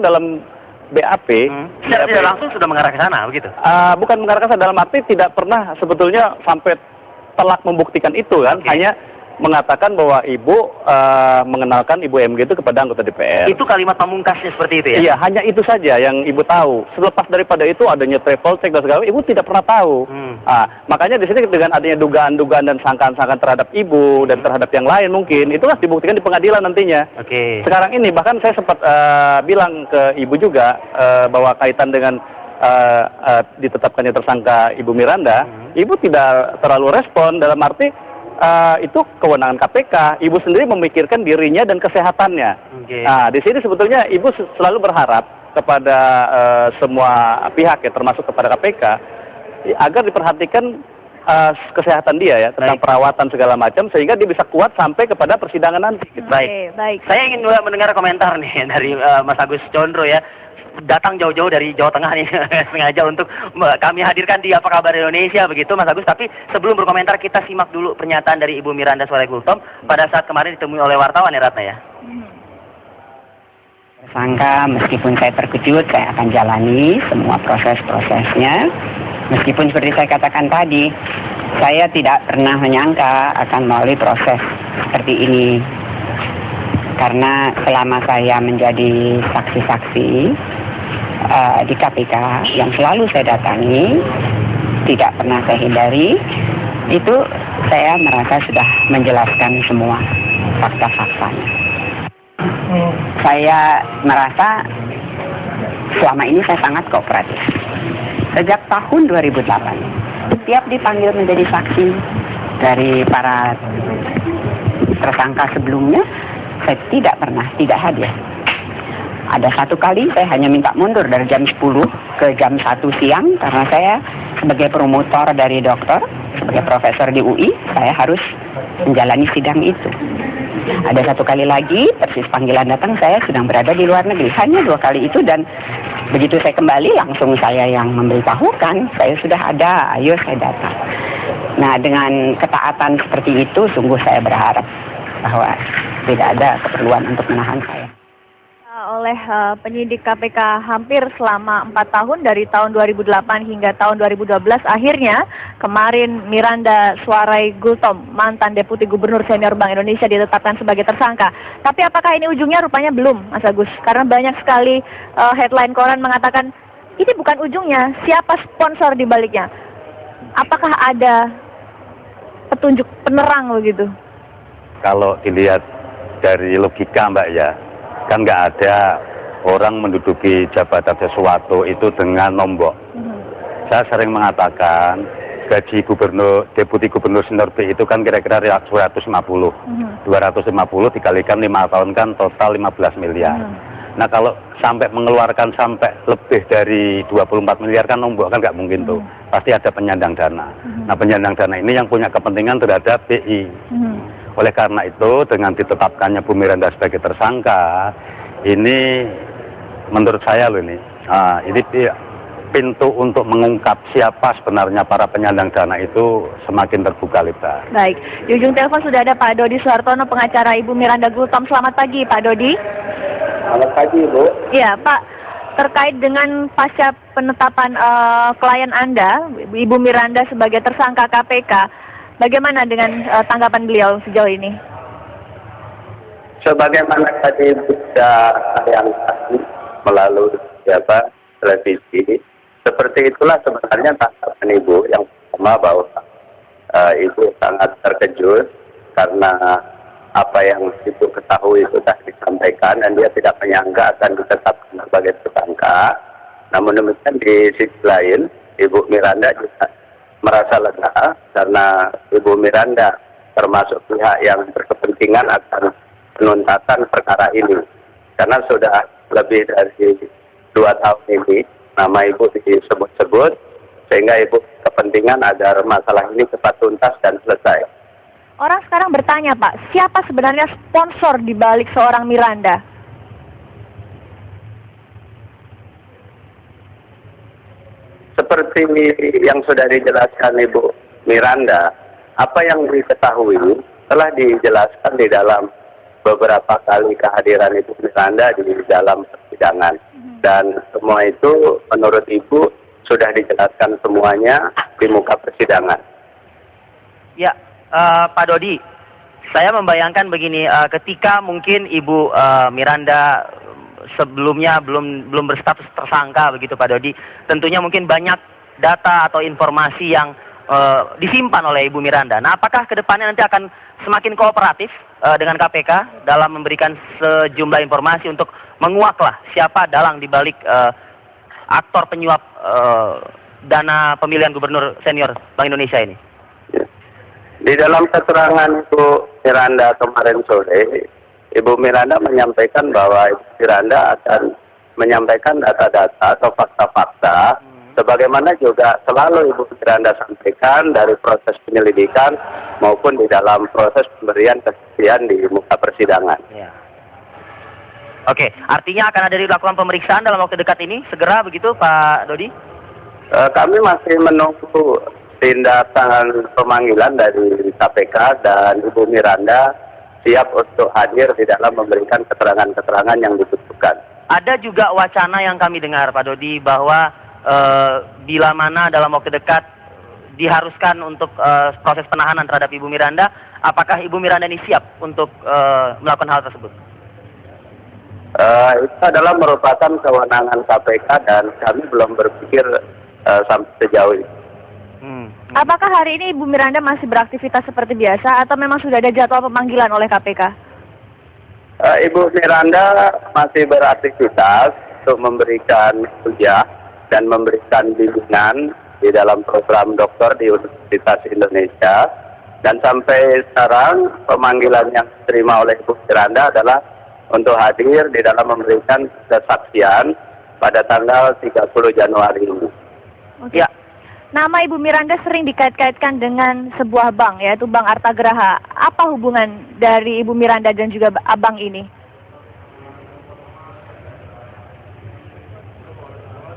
dalam BAP tidak langsung sudah mengarah ke sana begitu. Bukan mengarah ke sana, dalam arti tidak pernah sebetulnya sampai telak membuktikan itu kan, hanya mengatakan bahwa ibu mengenalkan ibu MG itu kepada anggota DPR. Itu kalimat pamungkasnya seperti itu ya? Iya, hanya itu saja yang ibu tahu. Selepas daripada itu adanya travel check dan segala macam, ibu tidak pernah tahu. Makanya di sini dengan adanya dugaan-dugaan dan sangkaan-sangkaan terhadap ibu dan terhadap yang lain mungkin, itulah dibuktikan di pengadilan nantinya. Sekarang ini bahkan saya sempat bilang ke ibu juga bahwa kaitan dengan ditetapkannya tersangka Ibu Miranda, ibu tidak terlalu respon dalam arti itu kewenangan KPK. Ibu sendiri memikirkan dirinya dan kesehatannya. Nah, di sini sebetulnya ibu selalu berharap kepada semua pihak ya, termasuk kepada KPK, agar diperhatikan kesehatan dia ya, tentang perawatan segala macam, sehingga dia bisa kuat sampai kepada persidangan nanti. Baik. Saya ingin mendengar komentar nih dari Mas Agus Condro ya. Datang jauh-jauh dari Jawa Tengah nih sengaja untuk kami hadirkan di Apa Kabar Indonesia begitu Mas Agus. Tapi sebelum berkomentar kita simak dulu pernyataan dari Ibu Miranda Suarez Gultom pada saat kemarin ditemui oleh wartawan ya Ratna ya. Tersangka, meskipun saya terkejut, saya akan jalani semua proses-prosesnya. Meskipun seperti saya katakan tadi, saya tidak pernah menyangka akan melalui proses seperti ini. Karena selama saya menjadi saksi-saksi di KPK yang selalu saya datangi, tidak pernah saya hindari, itu saya merasa sudah menjelaskan semua fakta-faktanya. Saya merasa selama ini saya sangat kooperatif. Sejak tahun 2008, setiap dipanggil menjadi saksi dari para tersangka sebelumnya, saya tidak pernah tidak hadir. Ada satu kali saya hanya minta mundur dari jam 10 ke jam 1 siang karena saya sebagai promotor dari dokter, sebagai profesor di UI, saya harus menjalani sidang itu. Ada satu kali lagi, persis panggilan datang, saya sedang berada di luar negeri. Hanya 2 kali itu, dan begitu saya kembali langsung saya yang memberitahukan, saya sudah ada, ayo saya datang. Nah, dengan ketaatan seperti itu, sungguh saya berharap bahwa tidak ada keperluan untuk menahan saya. Oleh penyidik KPK hampir selama 4 tahun dari tahun 2008 hingga tahun 2012, akhirnya kemarin Miranda Suarez Gultom, mantan Deputi Gubernur Senior Bank Indonesia, ditetapkan sebagai tersangka. Tapi apakah ini ujungnya? Rupanya belum, Mas Agus. Karena banyak sekali headline koran mengatakan ini bukan ujungnya. Siapa sponsor di baliknya? Apakah ada petunjuk penerang begitu? Kalau dilihat dari logika Mbak ya, kan nggak ada orang menduduki jabatan sesuatu itu dengan nombok. Saya sering mengatakan gaji gubernur, deputi gubernur senior B itu kan kira-kira 250. 250 dikalikan 5 tahun kan total 15 miliar. Nah kalau sampai mengeluarkan sampai lebih dari 24 miliar kan nombok kan nggak mungkin tuh. Pasti ada penyandang dana. Nah penyandang dana ini yang punya kepentingan terhadap BI. Oleh karena itu, dengan ditetapkannya Bu Miranda sebagai tersangka, ini menurut saya loh ini pintu untuk mengungkap siapa sebenarnya para penyandang dana itu semakin terbuka lebar. Baik, di ujung telepon sudah ada Pak Dodi Suhartono, pengacara Ibu Miranda Gultom. Selamat pagi, Pak Dodi. Selamat pagi, Bu. Iya, Pak. Terkait dengan pasca penetapan klien Anda, Ibu Miranda sebagai tersangka KPK, bagaimana dengan tanggapan beliau sejauh ini? Sebagaimana tadi sudah saya tadi melalui televisi, seperti itulah sebenarnya tanggapan Ibu yang pertama, bahwa Ibu sangat terkejut karena apa yang Ibu ketahui sudah disampaikan dan dia tidak menyangka akan ditetapkan sebagai tersangka. Namun demikian di sisi lain, Ibu Miranda juga merasa lega karena Ibu Miranda termasuk pihak yang berkepentingan akan penuntasan perkara ini. Karena sudah lebih dari 2 tahun ini nama Ibu disebut-sebut, sehingga Ibu kepentingan agar masalah ini cepat tuntas dan selesai. Orang sekarang bertanya, Pak, siapa sebenarnya sponsor di balik seorang Miranda? Seperti yang sudah dijelaskan Ibu Miranda, apa yang diketahui telah dijelaskan di dalam beberapa kali kehadiran Ibu Miranda di dalam persidangan. dan semua itu menurut Ibu sudah dijelaskan semuanya di muka persidangan. Ya, Pak Dodi, saya membayangkan begini, ketika mungkin Ibu Miranda sebelumnya belum berstatus tersangka begitu Pak Dodi, tentunya mungkin banyak data atau informasi yang disimpan oleh Ibu Miranda. Nah, apakah kedepannya nanti akan semakin kooperatif dengan KPK dalam memberikan sejumlah informasi untuk menguaklah siapa dalang dibalik aktor penyuap dana pemilihan gubernur senior Bank Indonesia ini? Di dalam keterangan Ibu Miranda kemarin sore, Ibu Miranda menyampaikan bahwa Ibu Miranda akan menyampaikan data-data atau fakta-fakta sebagaimana juga selalu Ibu Miranda sampaikan dari proses penyelidikan maupun di dalam proses pemberian kesaksian di muka persidangan. Ya. Oke, artinya akan ada dilakukan pemeriksaan dalam waktu dekat ini, segera begitu Pak Dodi? Kami masih menunggu tindakan pemanggilan dari KPK dan Ibu Miranda siap untuk hadir di dalam memberikan keterangan-keterangan yang dibutuhkan. Ada juga wacana yang kami dengar Pak Dodi bahwa bila mana dalam waktu dekat diharuskan untuk proses penahanan terhadap Ibu Miranda, apakah Ibu Miranda ini siap untuk melakukan hal tersebut? Itu adalah merupakan kewenangan KPK dan kami belum berpikir sampai sejauh itu. Apakah hari ini Ibu Miranda masih beraktivitas seperti biasa atau memang sudah ada jadwal pemanggilan oleh KPK? Ibu Miranda masih beraktivitas untuk memberikan kuliah dan memberikan bimbingan di dalam program doktor di Universitas Indonesia. Dan sampai sekarang pemanggilan yang diterima oleh Ibu Miranda adalah untuk hadir di dalam memberikan kesaksian pada tanggal 30 Januari ini. Oke. Ya. Nama Ibu Miranda sering dikait-kaitkan dengan sebuah bank, yaitu Bank Artagraha. Apa hubungan dari Ibu Miranda dan juga bank ini?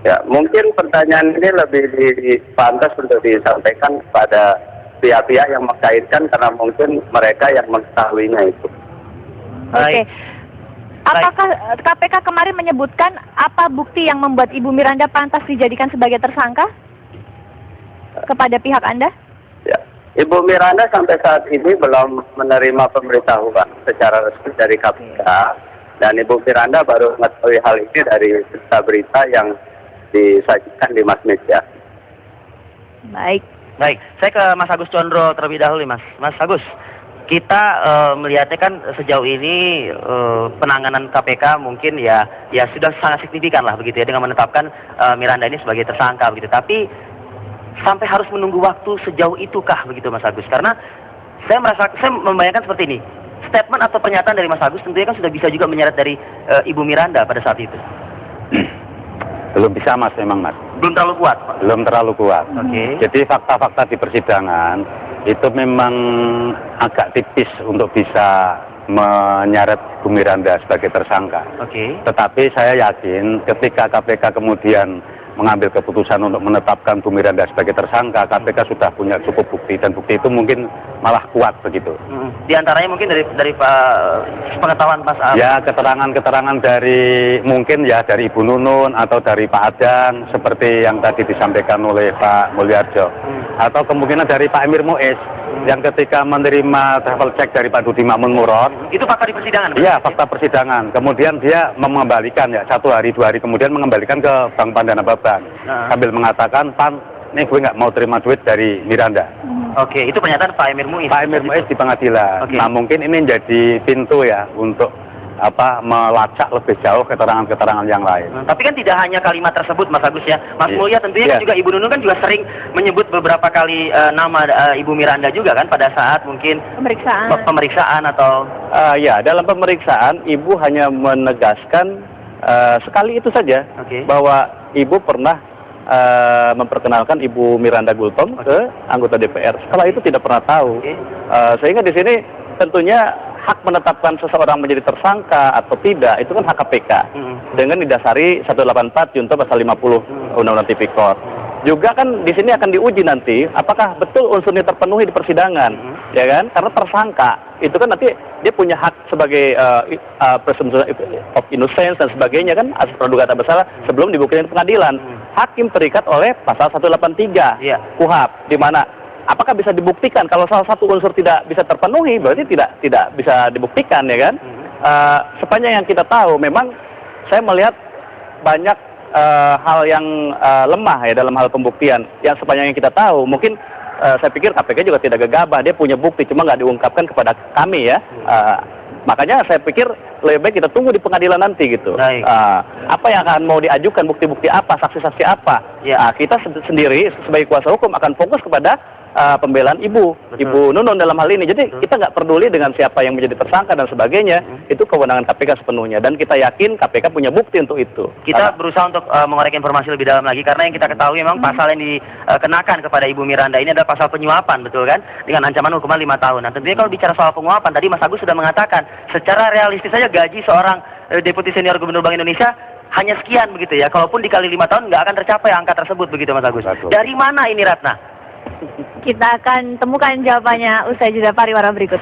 Ya, mungkin pertanyaan ini lebih pantas untuk disampaikan kepada pihak-pihak yang mengkaitkan karena mungkin mereka yang mengetahuinya itu. Oke. Apakah KPK kemarin menyebutkan apa bukti yang membuat Ibu Miranda pantas dijadikan sebagai tersangka kepada pihak Anda? Ya, Ibu Miranda sampai saat ini belum menerima pemberitahuan secara resmi dari KPK dan Ibu Miranda baru mengetahui hal ini dari berita-berita yang disajikan di mass media. Baik, saya ke Mas Agus Condro terlebih dahulu, Mas. Mas Agus, kita melihatnya kan sejauh ini penanganan KPK mungkin ya sudah sangat signifikan lah begitu ya dengan menetapkan Miranda ini sebagai tersangka begitu. Tapi sampai harus menunggu waktu sejauh itukah begitu Mas Agus? Karena saya membayangkan seperti ini. Statement atau pernyataan dari Mas Agus tentunya kan sudah bisa juga menyeret dari Ibu Miranda pada saat itu. Belum bisa Mas, memang Mas. Belum terlalu kuat, Pak? Belum terlalu kuat. Oke. Jadi fakta-fakta di persidangan itu memang agak tipis untuk bisa menyeret Bu Miranda sebagai tersangka. Oke. Tetapi saya yakin ketika KPK kemudian mengambil keputusan untuk menetapkan Bu Miranda sebagai tersangka, KPK sudah punya cukup bukti dan bukti itu mungkin malah kuat begitu. Di antaranya mungkin dari pengetahuan Mas Ab. Ya, keterangan-keterangan dari mungkin ya dari Ibu Nunun atau dari Pak Adang seperti yang tadi disampaikan oleh Pak Mulyajo. Atau kemungkinan dari Pak Emir Muiz yang ketika menerima travel check dari Pak Dudi Makmun Murad. Itu fakta di persidangan? Iya, fakta persidangan. Kemudian dia mengembalikan ya 1 hari 2 hari kemudian mengembalikan ke Bank Pandana Baban sambil mengatakan, "Pan, nih gue nggak mau terima duit dari Miranda." Oke, itu pernyataan Pak Emir Muiz. Pak Emir Muiz di pengadilan. Oke. Nah, mungkin ini jadi pintu ya untuk melacak lebih jauh keterangan-keterangan yang lain. Tapi kan tidak hanya kalimat tersebut Mas Agus ya. Mas Mulya tentunya kan juga Ibu Nunung kan juga sering menyebut beberapa kali nama Ibu Miranda juga kan pada saat mungkin pemeriksaan atau ya, dalam pemeriksaan Ibu hanya menegaskan sekali itu saja bahwa Ibu pernah memperkenalkan Ibu Miranda Gultom ke anggota DPR. Setelah itu tidak pernah tahu. Sehingga di sini tentunya hak menetapkan seseorang menjadi tersangka atau tidak itu kan hak KPK dengan didasari 184 junto pasal 50 Undang-Undang Tipikor. Juga kan di sini akan diuji nanti apakah betul unsurnya terpenuhi di persidangan. ya kan? Karena tersangka itu kan nanti dia punya hak sebagai presumption of innocence dan sebagainya kan, asas praduga tak bersalah sebelum dibuktikan di pengadilan. Hakim terikat oleh pasal 183 KUHP, di mana apakah bisa dibuktikan kalau salah satu unsur tidak bisa terpenuhi, berarti tidak bisa dibuktikan, ya kan? Sepanjang yang kita tahu, memang saya melihat banyak hal yang lemah ya dalam hal pembuktian. Yang sepanjang yang kita tahu, mungkin saya pikir KPK juga tidak gegabah, dia punya bukti cuma nggak diungkapkan kepada kami ya. Makanya saya pikir lebih baik kita tunggu di pengadilan nanti gitu. Apa yang akan mau diajukan, bukti-bukti apa, saksi-saksi apa. Kita sendiri sebagai kuasa hukum akan fokus kepada pembelaan Ibu Nunun dalam hal ini. Jadi kita nggak peduli dengan siapa yang menjadi tersangka dan sebagainya. Itu kewenangan KPK sepenuhnya. Dan kita yakin KPK punya bukti untuk itu. Kita berusaha untuk mengorek informasi lebih dalam lagi. Karena yang kita ketahui memang pasal yang dikenakan kepada Ibu Miranda ini adalah pasal penyuapan, betul kan? Dengan ancaman hukuman 5 tahun. Nah tentunya kalau bicara soal penguapan, tadi Mas Agus sudah mengatakan, secara realistis saja gaji seorang Deputi Senior Gubernur Bank Indonesia hanya sekian begitu ya. Kalaupun dikali 5 tahun nggak akan tercapai angka tersebut begitu Mas Agus. Dari mana ini Ratna? Kita akan temukan jawabannya usai jeda pariwara berikut.